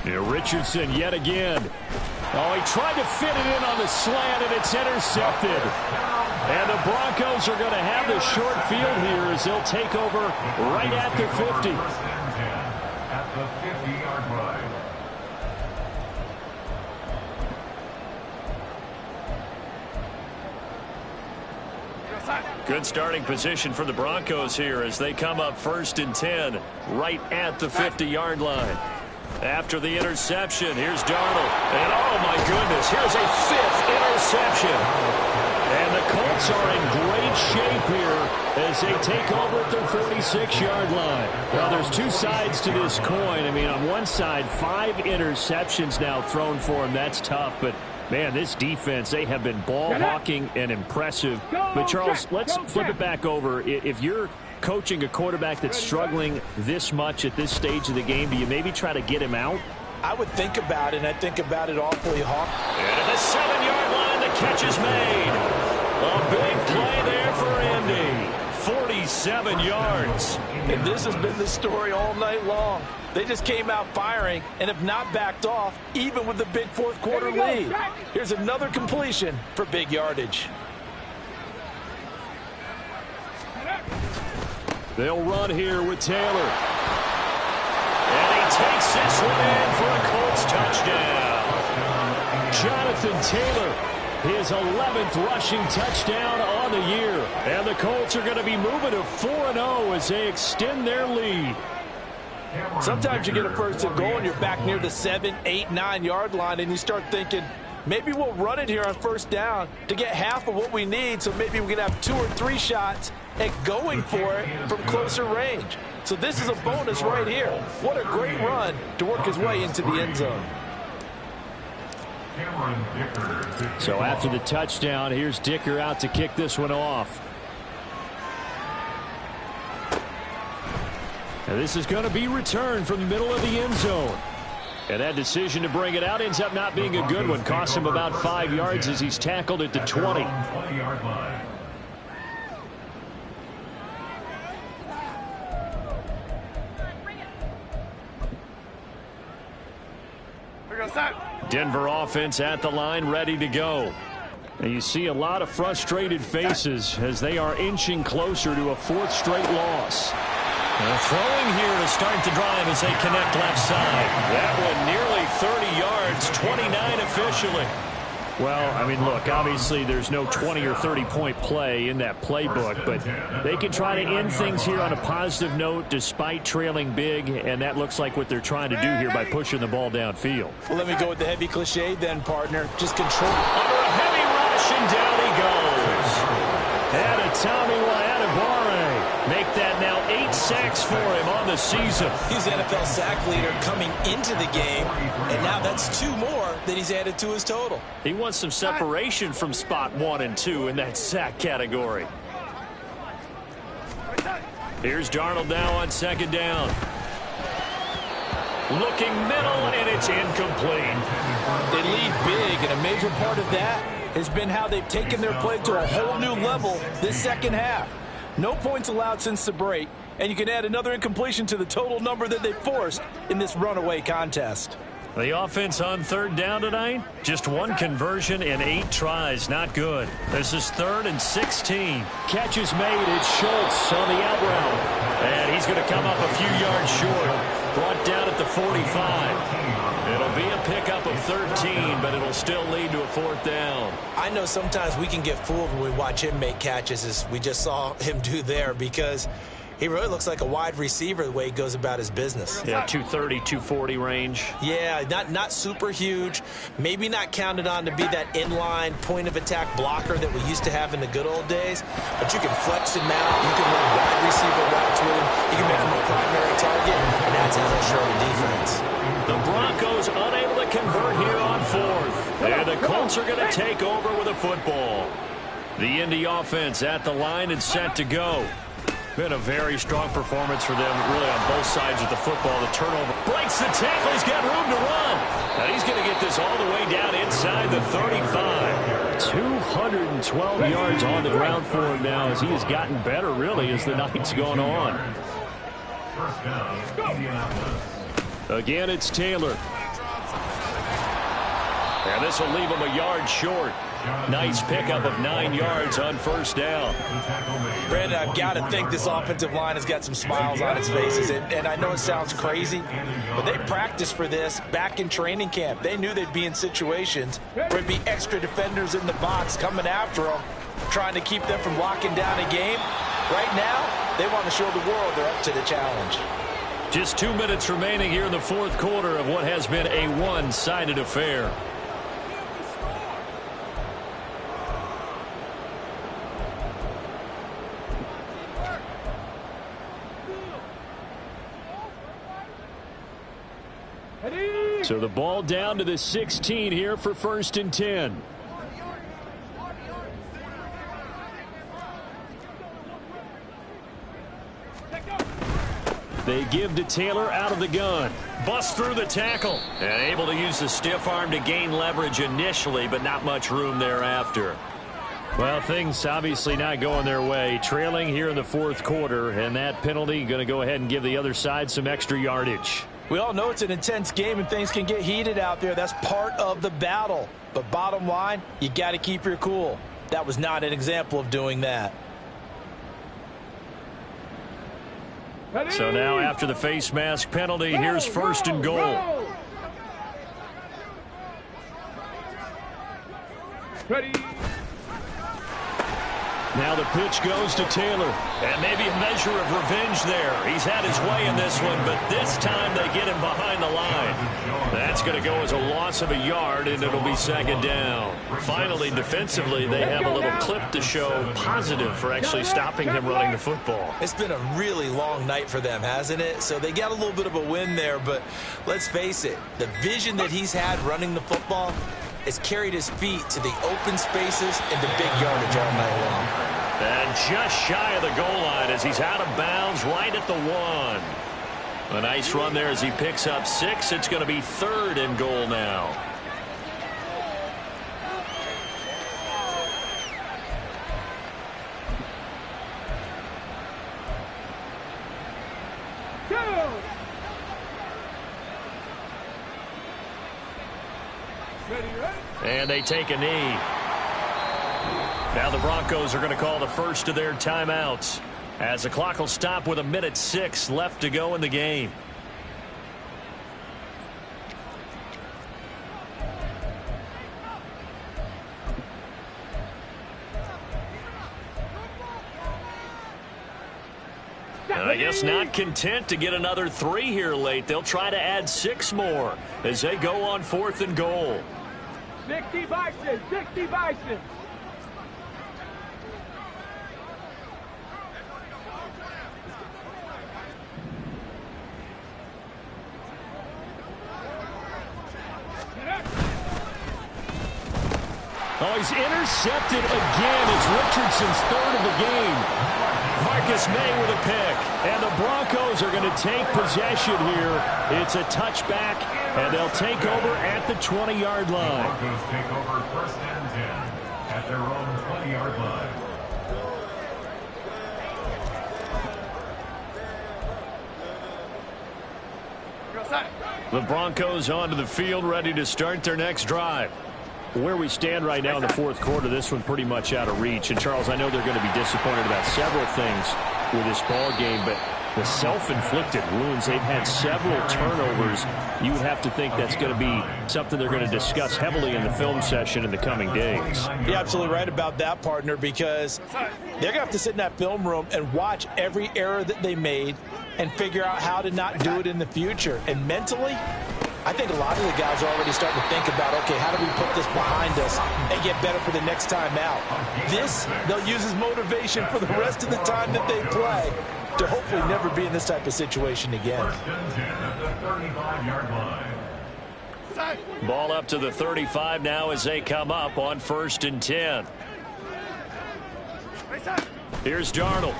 [SPEAKER 6] Here, Richardson yet again. Oh, he tried to fit it in on the slant, and it's intercepted. And the Broncos are going to have the short field here as they'll take over right at the 50.
[SPEAKER 5] At the 50-yard line.
[SPEAKER 3] Good starting position for the Broncos here as they come up 1st and 10 right at the 50-yard line. After the interception, here's Darnold. And oh my goodness, here's a 5th interception. And the Colts are in great shape here as they take over at their 46-yard line. Well, there's two sides to this coin. I mean, on one side, 5 interceptions now thrown for him. That's tough, but man, this defense, they have been ball hawking and impressive. But Charles, let's flip it back over. If you're coaching a quarterback that's struggling this much at this stage of the game, do you maybe try to get him out?
[SPEAKER 4] I would think about it, and I think about it awfully hard.
[SPEAKER 3] And at the 7-yard line, the catch is made. A big play there for Andy. 47 yards.
[SPEAKER 4] And this has been the story all night long. They just came out firing and have not backed off, even with the big fourth-quarter lead. Here's another completion for big yardage.
[SPEAKER 6] They'll run here with Taylor.
[SPEAKER 3] And he takes this one in for a Colts touchdown.
[SPEAKER 6] Jonathan Taylor, his 11th rushing touchdown on the year. And the Colts are going to be moving to 4-0 as they extend their lead.
[SPEAKER 4] Sometimes you get a first and goal and you're back near the 7, 8, 9-yard line, and you start thinking, maybe we'll run it here on first down to get half of what we need, so maybe we can have 2 or 3 shots at going for it from closer range. So this is a bonus right here. What a great run to work his way into the end zone.
[SPEAKER 6] So after the touchdown, here's Dicker out to kick this one off. And this is going to be returned from the middle of the end zone. And that decision to bring it out ends up not being a good one. Costs him about 5 yards as he's tackled at the 20.
[SPEAKER 5] 20-yard line.
[SPEAKER 3] Denver offense at the line, ready to go.
[SPEAKER 6] And you see a lot of frustrated faces as they are inching closer to a 4th straight loss.
[SPEAKER 3] Throwing here to start the drive as they connect left side. That one nearly 30 yards, 29 officially.
[SPEAKER 6] Well, I mean, look, obviously there's no 20 or 30-point play in that playbook, but they can try to end things here on a positive note despite trailing big, and that looks like what they're trying to do here by pushing the ball downfield.
[SPEAKER 4] Well, let me go with the heavy cliche then, partner. Just control.
[SPEAKER 3] Under a heavy rush, and down he goes.
[SPEAKER 6] And a Tommy Adebawore
[SPEAKER 3] make that now 8 sacks for him on the season.
[SPEAKER 4] He's the NFL sack leader coming into the game, and now that's 2 more that he's added to his total.
[SPEAKER 3] He wants some separation from spot 1 and 2 in that sack category. Here's Darnold now on 2nd down. Looking middle, and it's incomplete.
[SPEAKER 4] They lead big, and a major part of that has been how they've taken their play to a whole new level this second half. No points allowed since the break, and you can add another incompletion to the total number that they forced in this runaway contest.
[SPEAKER 3] The offense on 3rd down tonight, just 1 conversion and 8 tries. Not good. This is 3rd and 16. Catch is made. It's Schultz on the out route. And he's going to come up a few yards short. Brought down at the 45. It'll be a pickup of 13, but it'll still lead to a 4th down.
[SPEAKER 4] I know sometimes we can get fooled when we watch him make catches, as we just saw him do there, because he really looks like a wide receiver the way he goes about his business.
[SPEAKER 3] Yeah, 230, 240 range.
[SPEAKER 4] Yeah, not super huge. Maybe not counted on to be that inline point-of-attack blocker that we used to have in the good old days. But you can flex him out. You can run wide receiver routes with him. You can make him a primary target, and that's how he'll show the defense.
[SPEAKER 3] The Broncos unable to convert here on 4th. And the Colts are going to take over with a football. The Indy offense at the line and set to go. Been a very strong performance for them, really, on both sides of the football. The turnover breaks the tackle. He's got room to run. And he's going to get this all the way down inside the 35. 212 yards on the ground for him now, as he has gotten better, really, as the night's gone on.
[SPEAKER 5] First down, Indianapolis.
[SPEAKER 3] Again, it's Taylor. And this will leave him a yard short. Nice pickup of 9 yards on 1st down.
[SPEAKER 4] Brandon, I've got to think this offensive line has got some smiles on its faces. And I know it sounds crazy, but they practiced for this back in training camp. They knew they'd be in situations where it'd be extra defenders in the box coming after them, trying to keep them from locking down a game. Right now, they want to show the world they're up to the challenge.
[SPEAKER 3] Just 2 minutes remaining here in the 4th quarter of what has been a one-sided affair. So the ball down to the 16 here for 1st and 10. They give to Taylor out of the gun. Busts through the tackle. And able to use the stiff arm to gain leverage initially, but not much room thereafter. Well, things obviously not going their way. Trailing here in the 4th quarter, and that penalty going to go ahead and give the other side some extra yardage.
[SPEAKER 4] We all know it's an intense game and things can get heated out there. That's part of the battle. But bottom line, you got to keep your cool. That was not an example of doing that.
[SPEAKER 3] So now after the face mask penalty, here's 1st and goal.
[SPEAKER 2] Ready.
[SPEAKER 3] Now the pitch goes to Taylor. And maybe a measure of revenge there. He's had his way in this one, but this time they get him behind the line. That's going to go as a loss of a yard, and it'll be 2nd down. Finally, defensively, they have a little clip to show positive for actually stopping him running the football.
[SPEAKER 4] It's been a really long night for them, hasn't it? So they got a little bit of a win there, but let's face it, the vision that he's had running the football has carried his feet to the open spaces and the big yardage all night long.
[SPEAKER 3] And just shy of the goal line as he's out of bounds right at the 1. A nice run there as he picks up 6. It's going to be 3rd and goal now. And they take a knee. Now the Broncos are going to call the first of their timeouts, as the clock will stop with 1:06 left to go in the game. And I guess not content to get another 3 here late. They'll try to add 6 more as they go on 4th and goal.
[SPEAKER 2] 60 Bison, 60 Bison.
[SPEAKER 3] is intercepted again. It's Richardson's third of the game. Marcus May with a pick. And the Broncos are going to take possession here. It's a touchback, and they'll take over at the 20-yard line.
[SPEAKER 5] Broncos take over first and 10 at their own 20-yard line.
[SPEAKER 3] The Broncos onto the field, ready to start their next drive. Where we stand right now in the fourth quarter, this one pretty much out of reach. And, Charles, I know they're going to be disappointed about several things with this ball game, but the self-inflicted wounds, they've had several turnovers. You would have to think that's going to be something they're going to discuss heavily in the film session in the coming days.
[SPEAKER 4] You're absolutely right about that, partner, because they're going to have to sit in that film room and watch every error that they made and figure out how to not do it in the future. And mentally, I think a lot of the guys are already starting to think about, okay, how do we put this behind us and get better for the next time out? This, they'll use as motivation for the rest of the time that they play to hopefully never be in this type of situation again.
[SPEAKER 5] First and 10 at the 35-yard line.
[SPEAKER 3] Ball up to the 35 now as they come up on first and 10. Here's Darnold.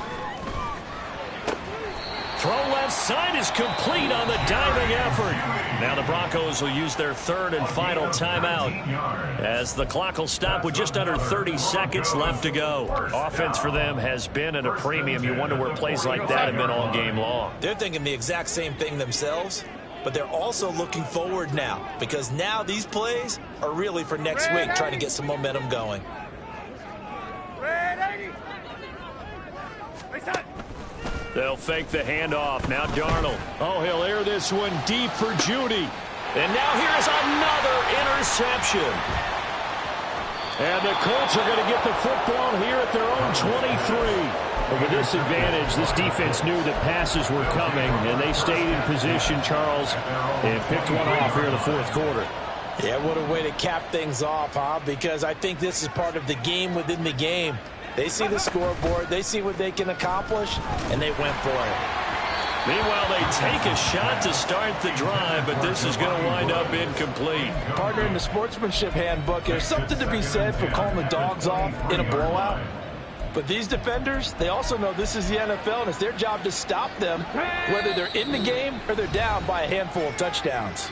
[SPEAKER 3] Throw left side is complete on the diving effort. Now the Broncos will use their third and final timeout as the clock will stop with just under 30 seconds left to go. Offense for them has been at a premium. You wonder where plays like that have been all game long.
[SPEAKER 4] They're thinking the exact same thing themselves, but they're also looking forward now because now these plays are really for next week, trying to get some momentum going.
[SPEAKER 3] They'll fake the handoff. Now Darnold. Oh, he'll air this one deep for Judy. And now here's another interception. And the Colts are going to get the football here at their own 23. But with this advantage, this defense knew that passes were coming, and they stayed in position, Charles, and picked one off here in the fourth quarter.
[SPEAKER 4] Yeah, what a way to cap things off, huh? Because I think this is part of the game within the game. They see the scoreboard, they see what they can accomplish, and they went for it.
[SPEAKER 3] Meanwhile, they take a shot to start the drive, but this is going to wind up incomplete.
[SPEAKER 4] Partner, in the sportsmanship handbook, there's something to be said for calling the dogs off in a blowout. But these defenders, they also know this is the NFL, and it's their job to stop them, whether they're in the game or they're down by a handful of touchdowns.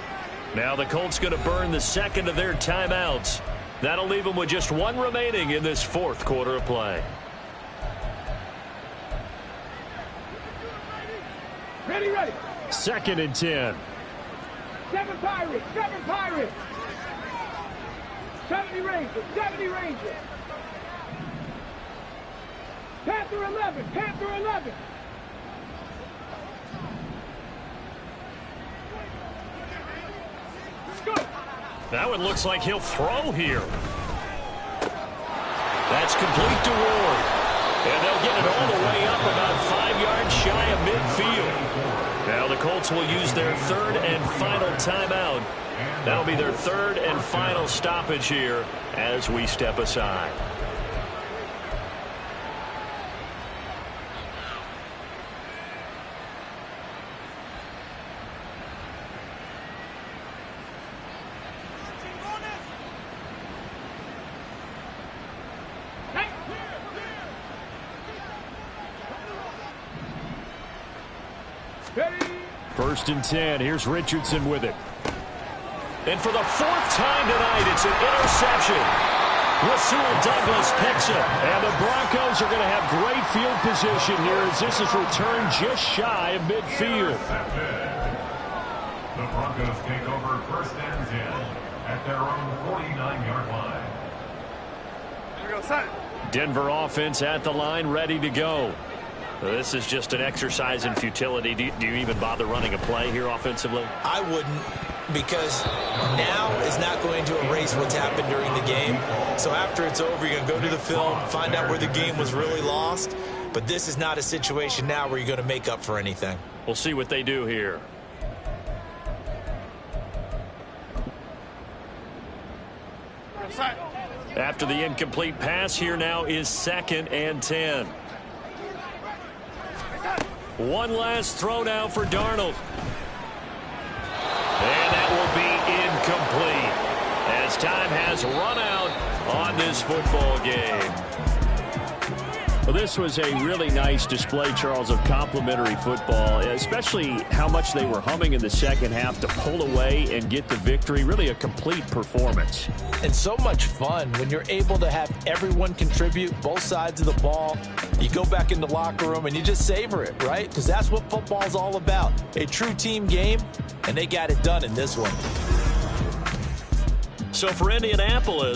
[SPEAKER 3] Now the Colts going to burn the second of their timeouts. That'll leave them with just one remaining in this fourth quarter of play.
[SPEAKER 2] Ready, ready.
[SPEAKER 3] Second and 10.
[SPEAKER 2] 7 Pirates, 7 Pirates. 70 Rangers, 70 Rangers. Panther 11, Panther 11.
[SPEAKER 3] That one looks like he'll throw here. That's complete to Ward. And they'll get it all the way up about 5 yards shy of midfield. Now the Colts will use their third and final timeout. That'll be their third and final stoppage here as we step aside. First and 10. Here's Richardson with it. And for the fourth time tonight, it's an interception. Rasul Douglas picks it. And the Broncos are going to have great field position here as this is returned just shy of midfield.
[SPEAKER 5] The Broncos take over first and 10 at their own 49-yard line.
[SPEAKER 2] Here we go, son.
[SPEAKER 3] Denver offense at the line, ready to go. This is just an exercise in futility. Do you even bother running a play here offensively?
[SPEAKER 4] I wouldn't, because now is not going to erase what's happened during the game. So after it's over, you're going to go to the film, find out where the game was really lost. But this is not a situation now where you're going to make up for anything.
[SPEAKER 3] We'll see what they do here. After the incomplete pass, here now is second and 10. One last throw now for Darnold. And that will be incomplete as time has run out. on this football game.
[SPEAKER 6] Well, this was a really nice display, Charles, of complimentary football, especially how much they were humming in the second half to pull away and get the victory. Really a complete performance.
[SPEAKER 4] And so much fun when you're able to have everyone contribute, both sides of the ball. You go back in the locker room and you just savor it, right? Because that's what football's all about. A true team game, and they got it done in this one.
[SPEAKER 3] So for Indianapolis,